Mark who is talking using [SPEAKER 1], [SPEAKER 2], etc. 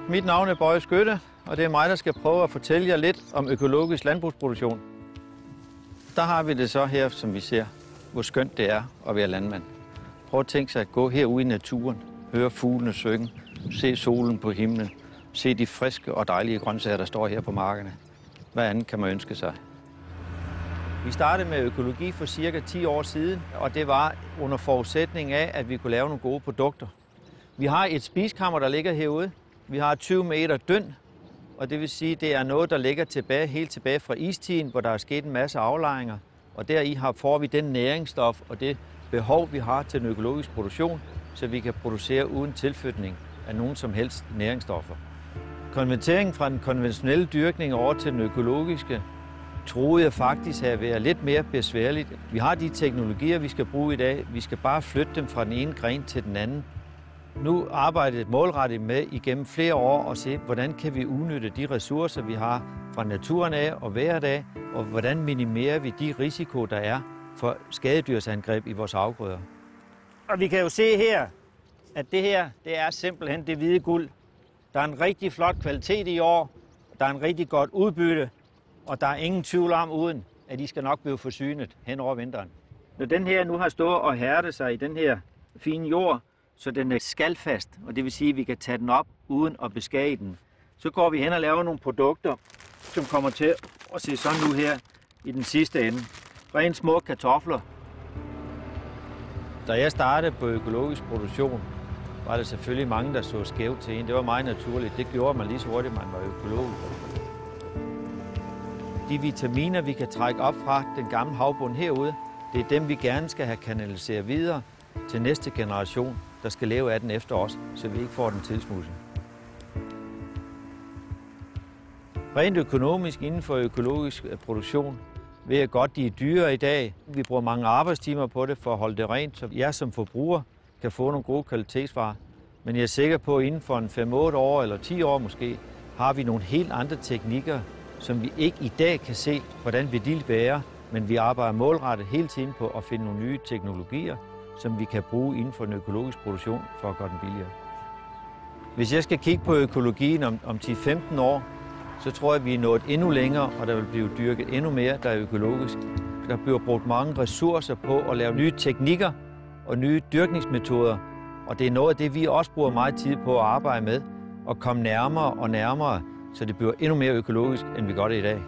[SPEAKER 1] Mit navn er Bøje Skytte, og det er mig, der skal prøve at fortælle jer lidt om økologisk landbrugsproduktion. Der har vi det så her, som vi ser, hvor skønt det er at være landmand. Prøv at tænke sig at gå herude i naturen, høre fuglene synge, se solen på himlen, se de friske og dejlige grøntsager, der står her på markerne. Hvad andet kan man ønske sig? Vi startede med økologi for cirka 10 år siden, og det var under forudsætning af, at vi kunne lave nogle gode produkter. Vi har et spiskammer, der ligger herude. Vi har 20 meter dynd, og det vil sige, at det er noget, der ligger helt tilbage fra istiden, hvor der er sket en masse aflejringer. Og deri får vi den næringsstof og det behov, vi har til den økologiske produktion, så vi kan producere uden tilflytning af nogen som helst næringsstoffer. Konverteringen fra den konventionelle dyrkning over til den økologiske troede jeg faktisk at være lidt mere besværligt. Vi har de teknologier, vi skal bruge i dag. Vi skal bare flytte dem fra den ene gren til den anden. Nu arbejder jeg målrettet med igennem flere år og se, hvordan kan vi udnytte de ressourcer, vi har fra naturen af og hver dag, og hvordan minimerer vi de risiko, der er for skadedyrsangreb i vores afgrøder. Og vi kan jo se her, at det her det er simpelthen det hvide guld. Der er en rigtig flot kvalitet i år, der er en rigtig godt udbytte, og der er ingen tvivl om uden, at de skal nok blive forsynet hen over vinteren. Når den her nu har stået og hærdet sig i den her fine jord, så den er skalfast, og det vil sige, at vi kan tage den op uden at beskage den. Så går vi hen og laver nogle produkter, som kommer til at se sådan nu her i den sidste ende. Rent små kartofler. Da jeg startede på økologisk produktion, var der selvfølgelig mange, der så skævt til en. Det var meget naturligt. Det gjorde man lige så hurtigt, man var økolog. De vitaminer, vi kan trække op fra den gamle havbund herude, det er dem, vi gerne skal have kanaliseret videre til næste generation, der skal leve af den efter os, så vi ikke får den tilsmudset. Rent økonomisk inden for økologisk produktion ved jeg godt, de er dyre i dag. Vi bruger mange arbejdstimer på det for at holde det rent, så jeg som forbruger kan få nogle gode kvalitetsvarer. Men jeg er sikker på, at inden for en 5-8 år eller 10 år måske, har vi nogle helt andre teknikker, som vi ikke i dag kan se, hvordan vil de være, men vi arbejder målrettet hele tiden på at finde nogle nye teknologier, som vi kan bruge inden for den økologiske produktion for at gøre den billigere. Hvis jeg skal kigge på økologien om 10-15 år, så tror jeg, at vi er nået endnu længere, og der vil blive dyrket endnu mere, der er økologisk. Der bliver brugt mange ressourcer på at lave nye teknikker og nye dyrkningsmetoder, og det er noget af det, vi også bruger meget tid på at arbejde med, og komme nærmere og nærmere, så det bliver endnu mere økologisk, end vi gør det i dag.